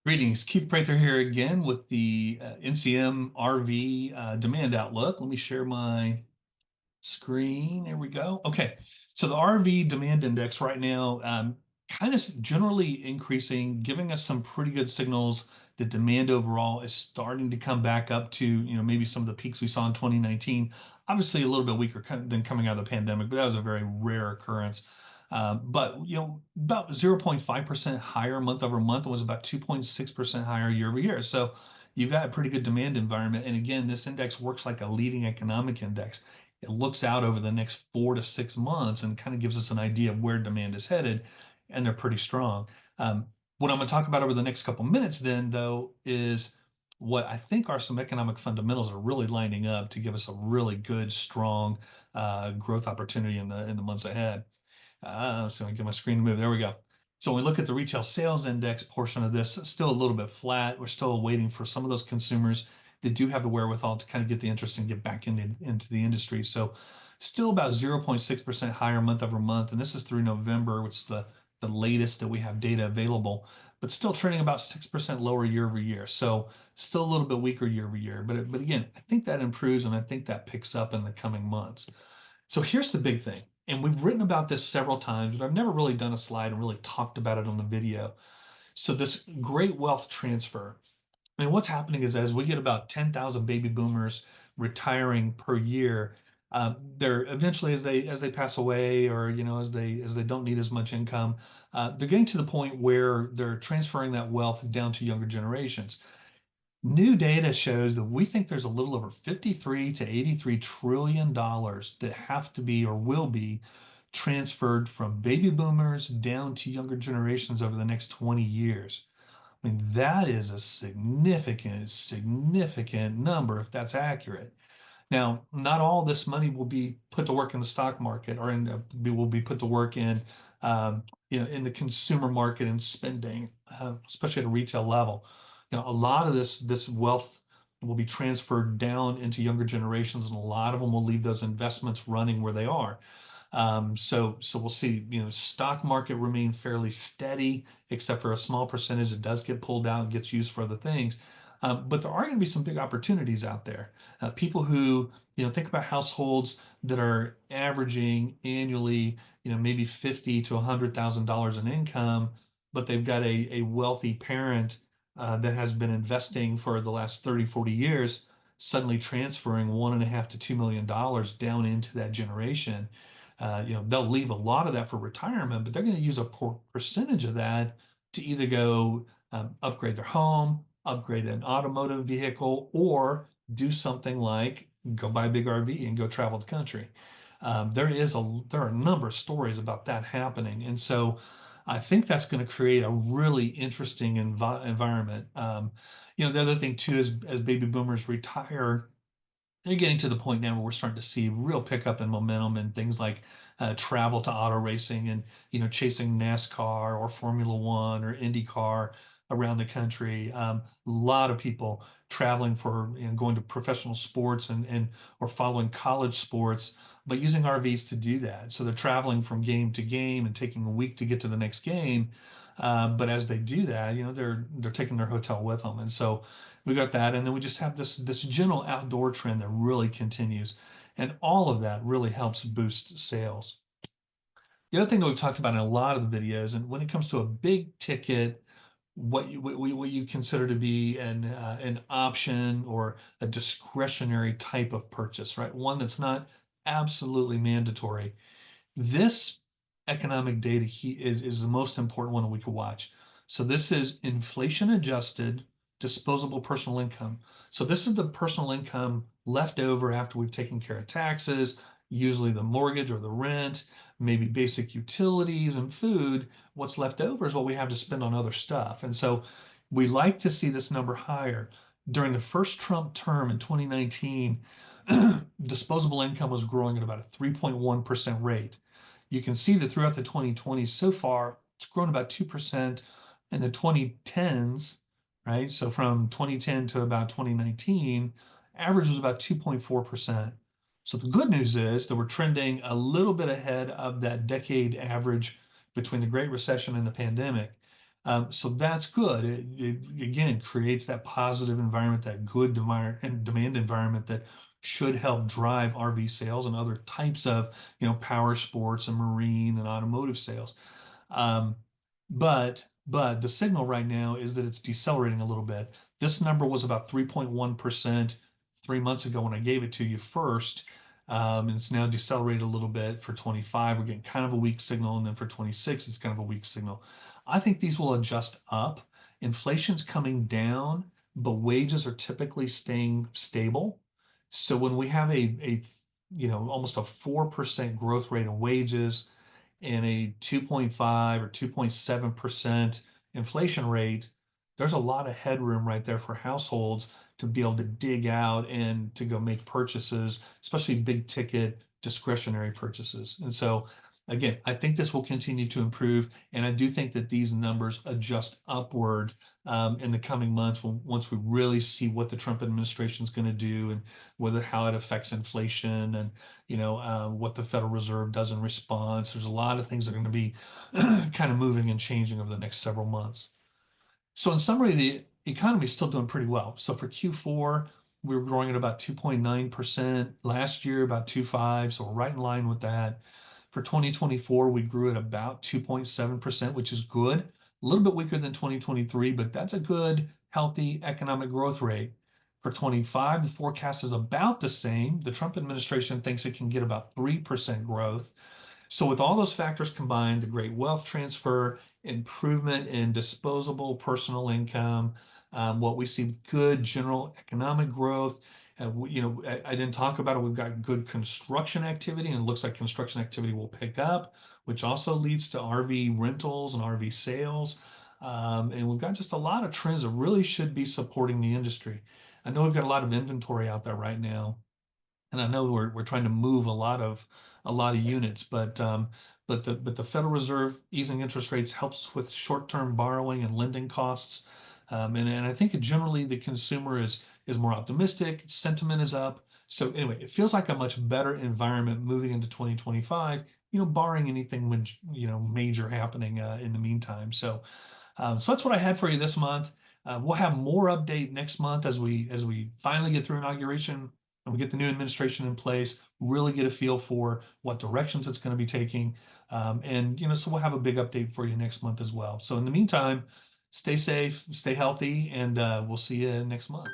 Greetings, Keith Prather here again with the NCM RV demand outlook. Let me share my screen. There we go. Okay, so the RV demand index right now kind of generally increasing, giving us some pretty good signals that demand overall is starting to come back up to, maybe some of the peaks we saw in 2019. Obviously, a little bit weaker than coming out of the pandemic, but that was a very rare occurrence. But about 0.5% higher month over month, and was about 2.6% higher year over year. So you've got a pretty good demand environment. And again, this index works like a leading economic index. It looks out over the next 4 to 6 months and kind of gives us an idea of where demand is headed, and they're pretty strong. What I'm going to talk about over the next couple minutes, then, though, is what I think are some economic fundamentals are really lining up to give us a really good, strong growth opportunity in the months ahead. So I get my screen to move. There we go. So when we look at the retail sales index portion of this, it's still a little bit flat. We're still waiting for some of those consumers that do have the wherewithal to kind of get the interest and get back into the industry. So still about 0.6% higher month over month. And this is through November, which is the latest that we have data available, but still trending about 6% lower year over year. So still a little bit weaker year over year. But again, I think that improves, and I think that picks up in the coming months. So here's the big thing, and we've written about this several times, but I've never really done a slide and really talked about it on the video. So this great wealth transfer. I mean, what's happening is as we get about 10,000 baby boomers retiring per year, they're eventually, as they pass away, or as they don't need as much income, they're getting to the point where they're transferring that wealth down to younger generations. New data shows that we think there's a little over 53 to 83 trillion dollars that have to be or will be transferred from baby boomers down to younger generations over the next 20 years. I mean, that is a significant, significant number if that's accurate. Now, not all this money will be put to work in the stock market, or will be put to work in the consumer market and spending, especially at a retail level. A lot of this wealth will be transferred down into younger generations, and a lot of them will leave those investments running where they are. So we'll see, stock market remain fairly steady, except for a small percentage that does get pulled out and gets used for other things. But there are going to be some big opportunities out there. People who, think about households that are averaging annually, maybe 50 to $100,000 in income, but they've got a wealthy parent that has been investing for the last 30, 40 years, suddenly transferring $1.5 to $2 million down into that generation. They'll leave a lot of that for retirement, but they're going to use a percentage of that to either go upgrade their home, upgrade an automotive vehicle, or do something like go buy a big RV and go travel the country. There are a number of stories about that happening, and so I think that's going to create a really interesting environment. The other thing too is as baby boomers retire, they're getting to the point now where we're starting to see real pickup in momentum and things like travel to auto racing and chasing NASCAR or Formula One or IndyCar around the country. A lot of people traveling for going to professional sports and or following college sports, but using RVs to do that. So they're traveling from game to game and taking a week to get to the next game. But as they do that, they're taking their hotel with them, and so we got that, and then we just have this general outdoor trend that really continues, and all of that really helps boost sales. The other thing that we've talked about in a lot of the videos, and when it comes to a big ticket, what you consider to be an option or a discretionary type of purchase, right? One that's not absolutely mandatory. This economic data is the most important one that we could watch. So this is inflation adjusted disposable personal income. So this is the personal income left over after we've taken care of taxes, usually the mortgage or the rent, maybe basic utilities and food. What's left over is what we have to spend on other stuff. And so we like to see this number higher. During the first Trump term in 2019, disposable income was growing at about a 3.1% rate. You can see that throughout the 2020s so far, it's grown about 2% in the 2010s, right? So from 2010 to about 2019, average was about 2.4%. So the good news is that we're trending a little bit ahead of that decade average between the Great Recession and the pandemic. So that's good. It again creates that positive environment, that good demand environment that should help drive RV sales and other types of, power sports and marine and automotive sales. Um, but the signal right now is that it's decelerating a little bit. This number was about 3.1% 3 months ago when I gave it to you first. And it's now decelerated a little bit for 25. We're getting kind of a weak signal. And then for 26, it's kind of a weak signal. I think these will adjust up. Inflation's coming down, but wages are typically staying stable. So when we have almost a 4% growth rate in wages, and a 2.5 or 2.7% inflation rate, there's a lot of headroom right there for households to be able to dig out and to go make purchases, especially big ticket discretionary purchases. And so, again, I think this will continue to improve. And I do think that these numbers adjust upward in the coming months once we really see what the Trump administration is going to do and how it affects inflation and what the Federal Reserve does in response. There's a lot of things that are going to be kind of moving and changing over the next several months. So in summary, the economy is still doing pretty well. So for Q4, we were growing at about 2.9%. Last year, about 2.5. So we're right in line with that. For 2024, we grew at about 2.7%, which is good. A little bit weaker than 2023, but that's a good, healthy economic growth rate. For 25, the forecast is about the same. The Trump administration thinks it can get about 3% growth. So with all those factors combined, the great wealth transfer, improvement in disposable personal income, what we see good general economic growth. I didn't talk about it. We've got good construction activity, and it looks like construction activity will pick up, which also leads to RV rentals and RV sales. And we've got just a lot of trends that really should be supporting the industry. I know we've got a lot of inventory out there right now, and I know we're trying to move a lot of units, but the Federal Reserve easing interest rates helps with short-term borrowing and lending costs, and I think generally the consumer is more optimistic, sentiment is up. So anyway, it feels like a much better environment moving into 2025. Barring anything major happening in the meantime. So that's what I had for you this month. We'll have more update next month as we finally get through inauguration and we get the new administration in place, really get a feel for what directions it's going to be taking. So we'll have a big update for you next month as well. So in the meantime, stay safe, stay healthy, and we'll see you next month.